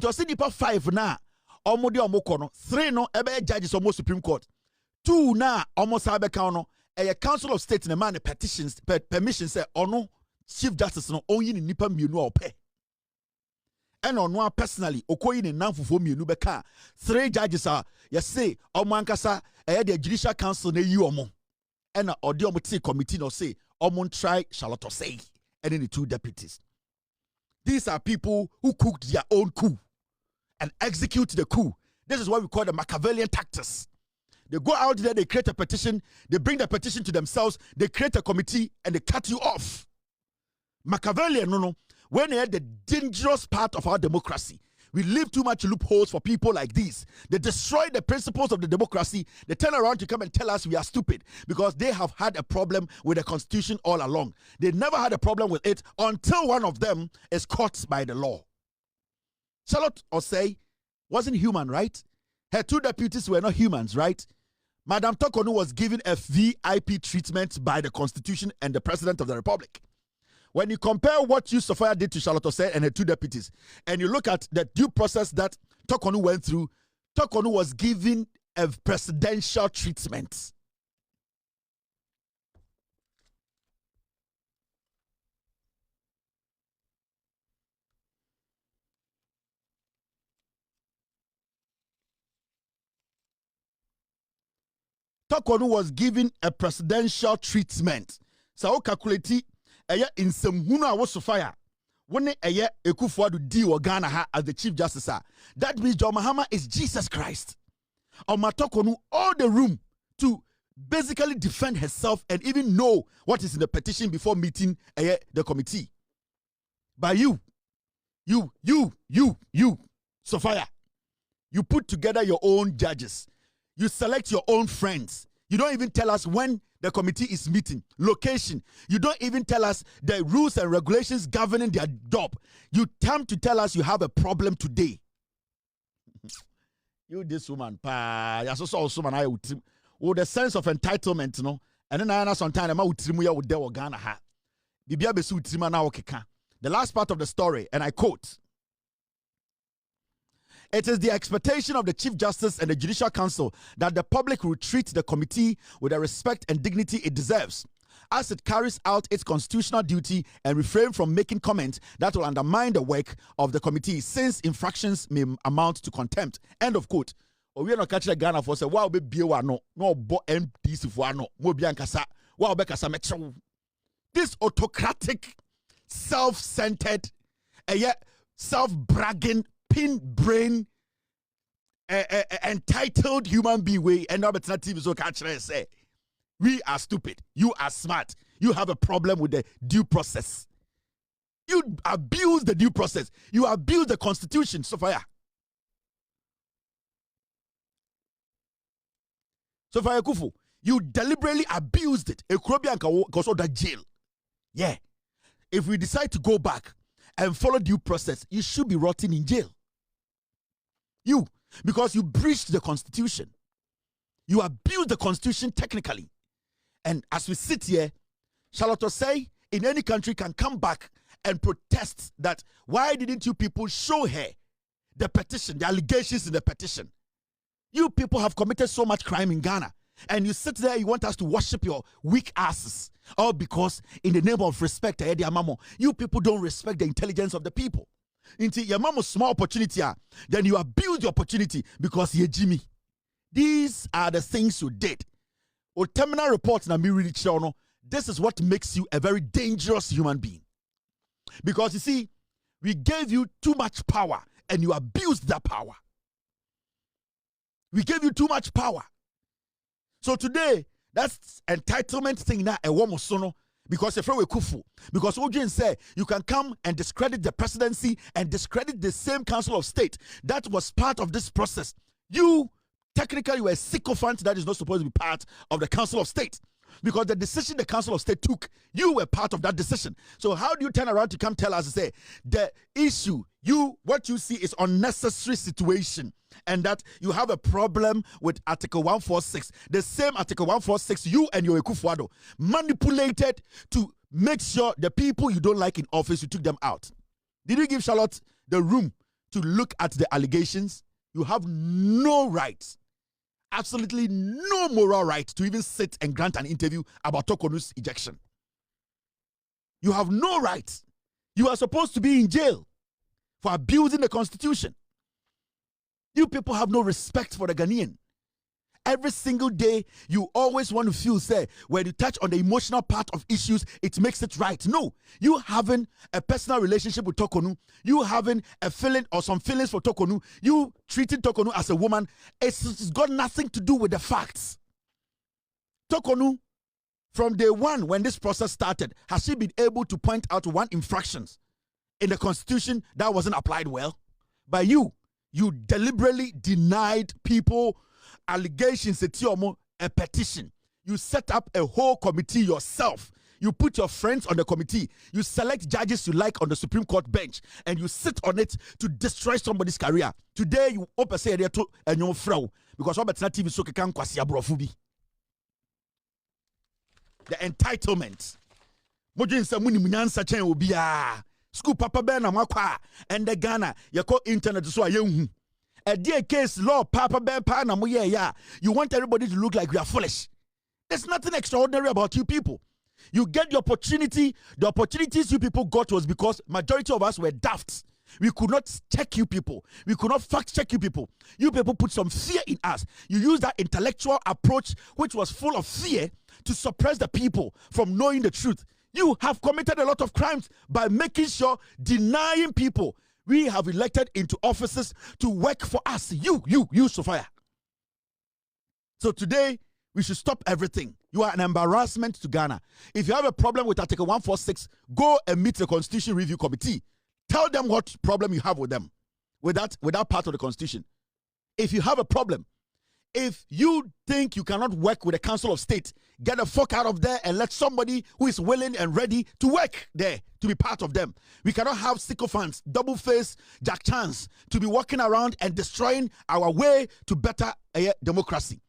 Just nipa 5 na omo de omo kono 3 no ebe judges omo Supreme Court 2 na omo sabe kan no a Council of State na man petitions permission say ono Chief Justice no onyi ni nipa mienu ope and ono personally okoyi ni nanfofo mienu beka 3 judges are you say omo ankasa the Judicial Council na yi omo and odi omo ti committee no say omo try Charlotte say and then the 2 deputies. These are people who cooked their own coup and execute the coup. This is what we call the Machiavellian tactics. They go out there, they create a petition, they bring the petition to themselves, they create a committee, and they cut you off. Machiavellian, no. When they're the dangerous part of our democracy, we leave too much loopholes for people like these. They destroy the principles of the democracy. They turn around to come and tell us we are stupid because they have had a problem with the constitution all along. They never had a problem with it until one of them is caught by the law. Charlotte Osei wasn't human, right? Her 2 deputies were not humans, right? Madam Tokonu was given a VIP treatment by the Constitution and the President of the Republic. When you compare what Sophia did to Charlotte Osei and her 2 deputies, and you look at the due process that Tokonu went through, Tokonu was given a presidential treatment. Tokonu was given a presidential treatment. So calculate in some huna was Sophia. When Akuffo do Ghana as the Chief Justice. That means John Mahama is Jesus Christ. Tokonu all the room to basically defend herself and even know what is in the petition before meeting the committee. But you, Sophia, you put together your own judges. You select your own friends. You don't even tell us when the committee is meeting, location. You don't even tell us the rules and regulations governing their job. You come to tell us you have a problem today. You this woman, pa. You also woman I would with the sense of entitlement, you know. And then I sometimes I would trim you with the Ghana ha. Bibia besu trima na okeka. The last part of the story, and I quote. It is the expectation of the Chief Justice and the Judicial Council that the public will treat the committee with the respect and dignity it deserves, as it carries out its constitutional duty and refrain from making comments that will undermine the work of the committee, since infractions may amount to contempt. End of quote. We are not catching Ghana for say, wow, be no bo MDC for no, mo biankasa, wow, bekasa metro. This autocratic, self-centered, self-bragging, pin-brain, entitled human being way, and now TV so catch say, we are stupid, you are smart, you have a problem with the due process. You abuse the due process, you abuse the Constitution, Sophia. Sophia Akuffo, you deliberately abused it. Ekrobianka goes to the jail. Yeah. If we decide to go back and follow due process, you should be rotting in jail. You, because you breached the Constitution. You abused the Constitution technically. And as we sit here, Charlotte Osei in any country can come back and protest that why didn't you people show her the petition, the allegations in the petition? You people have committed so much crime in Ghana, and you sit there, you want us to worship your weak asses, all because in the name of respect, you people don't respect the intelligence of the people. Into your mama's small opportunity, then you abuse the opportunity because you're Jimmy. These are the things you did. Or terminal reports na me really channel. This is what makes you a very dangerous human being. Because you see, we gave you too much power and you abused that power. We gave you too much power. So today, that's entitlement thing now a woman sono because if we kufu. Because Ojin said you can come and discredit the presidency and discredit the same Council of State that was part of this process. You technically were a sycophant that is not supposed to be part of the Council of State. Because the decision the Council of State took, you were part of that decision. So how do you turn around to come tell us and say the issue, what you see is unnecessary situation and that you have a problem with Article 146. The same Article 146 you and your Akuffo manipulated to make sure the people you don't like in office, you took them out. Did you give Charlotte the room to look at the allegations. You have no right, absolutely no moral right to even sit and grant an interview about Tokonu's ejection. You have no right. You are supposed to be in jail for abusing the Constitution. You people have no respect for the Ghanaian. Every single day, you always want to feel, say, when you touch on the emotional part of issues, it makes it right. No, you having a personal relationship with Tokonu, you having a feeling or some feelings for Tokonu, you treating Tokonu as a woman, it's got nothing to do with the facts. Tokonu, from day one when this process started, has she been able to point out one infraction in the Constitution that wasn't applied well? By you deliberately denied people allegations, a petition. You set up a whole committee yourself. You put your friends on the committee. You select judges you like on the Supreme Court bench, and you sit on it to destroy somebody's career. Today, you open say to a new frau because what better TV so can kwasi abrofubi. The entitlement. Mojin sa muni munyansa chen obia. School papa ben na makwa and the Ghana you call internet so ayehu. A dear case law, Papa Bear Pana, you want everybody to look like we are foolish. There's nothing extraordinary about you people. You get the opportunity. The opportunities you people got was because majority of us were daft. We could not check you people. We could not fact check you people. You people put some fear in us. You use that intellectual approach, which was full of fear, to suppress the people from knowing the truth. You have committed a lot of crimes by making sure, denying people. We have elected into offices to work for us. You, Sophia. So today, we should stop everything. You are an embarrassment to Ghana. If you have a problem with Article 146, go and meet the Constitution Review Committee. Tell them what problem you have with them, with that part of the Constitution. If you have a problem, if you think you cannot work with the Council of State, get the fuck out of there and let somebody who is willing and ready to work there to be part of them. We cannot have sycophants, double-faced Jack Chance to be walking around and destroying our way to better democracy.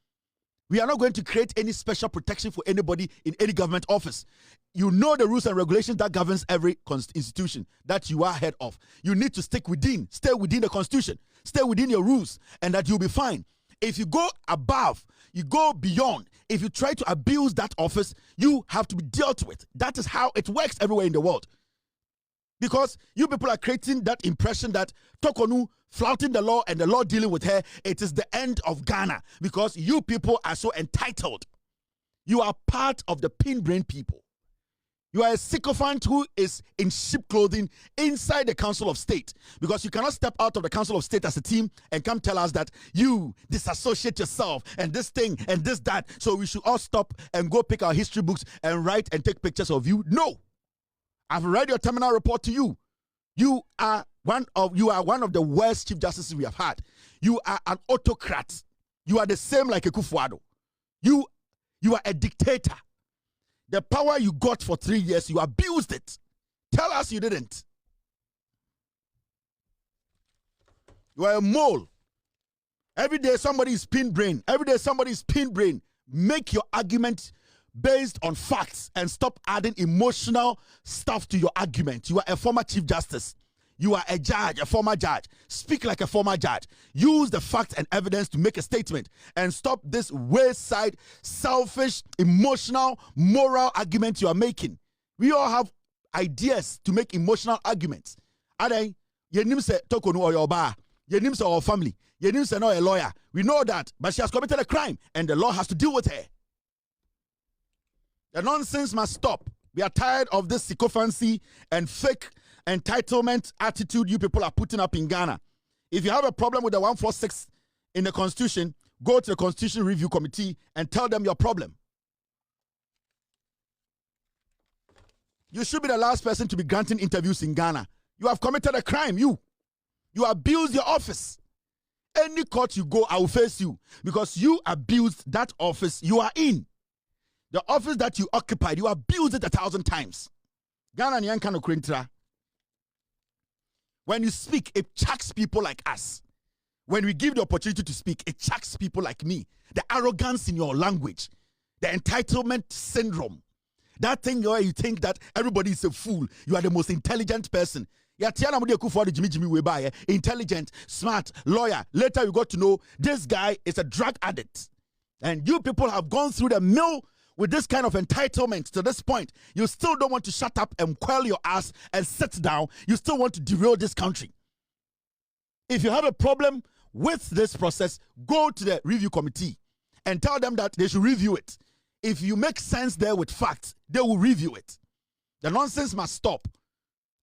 We are not going to create any special protection for anybody in any government office. You know the rules and regulations that governs every institution that you are head of. You need to stay within the Constitution, stay within your rules, and that you'll be fine. If you go above, you go beyond, if you try to abuse that office, you have to be dealt with. That is how it works everywhere in the world. Because you people are creating that impression that Tokonu flouting the law and the law dealing with her, it is the end of Ghana. Because you people are so entitled. You are part of the pin-brain people. You are a sycophant who is in sheep clothing inside the Council of State. Because you cannot step out of the Council of State as a team and come tell us that you disassociate yourself and this thing and this, that. So we should all stop and go pick our history books and write and take pictures of you. No. I've read your terminal report to you. You are one of the worst chief justices we have had. You are an autocrat. You are the same like a Kufuado. You are a dictator. The power you got for 3 years, you abused it. Tell us you didn't. You are a mole. Every day somebody is pin brain. Every day somebody is pin brain. Make your argument based on facts and stop adding emotional stuff to your argument. You are a former chief justice. You are a judge, a former judge. Speak like a former judge. Use the facts and evidence to make a statement and stop this wayside, selfish, emotional, moral argument you are making. We all have ideas to make emotional arguments. Adai, yenim se Tokonu or your bar. Yenim se our family. Yenim se no a lawyer. We know that, but she has committed a crime and the law has to deal with her. The nonsense must stop. We are tired of this sycophancy and fake entitlement attitude you people are putting up in Ghana. If you have a problem with the 146 in the Constitution, go to the Constitution Review Committee and tell them your problem. You should be the last person to be granting interviews in Ghana. You have committed a crime. You abused your office. Any court you go, I will face you because you abused that office you are in. The office that you occupied, you abused it 1,000 times. Ghana Nyankano Krintra. When you speak, it chucks people like us. When we give the opportunity to speak, it chucks people like me. The arrogance in your language, the entitlement syndrome, that thing where you think that everybody is a fool, you are the most intelligent person. Yatiana Mudi Akuffo the Jimmy Webaye, intelligent, smart, lawyer. Later you got to know this guy is a drug addict. And you people have gone through the mill with this kind of entitlement to this point. You still don't want to shut up and quell your ass and sit down. You still want to derail this country. If you have a problem with this process, go to the review committee and tell them that they should review it. If you make sense there with facts, they will review it. The nonsense must stop.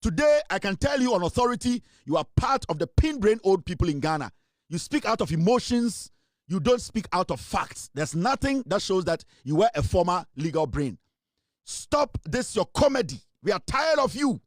Today, I can tell you on authority, you are part of the pin-brain old people in Ghana. You speak out of emotions. You don't speak out of facts. There's nothing that shows that you were a former legal brain. Stop this, your comedy. We are tired of you.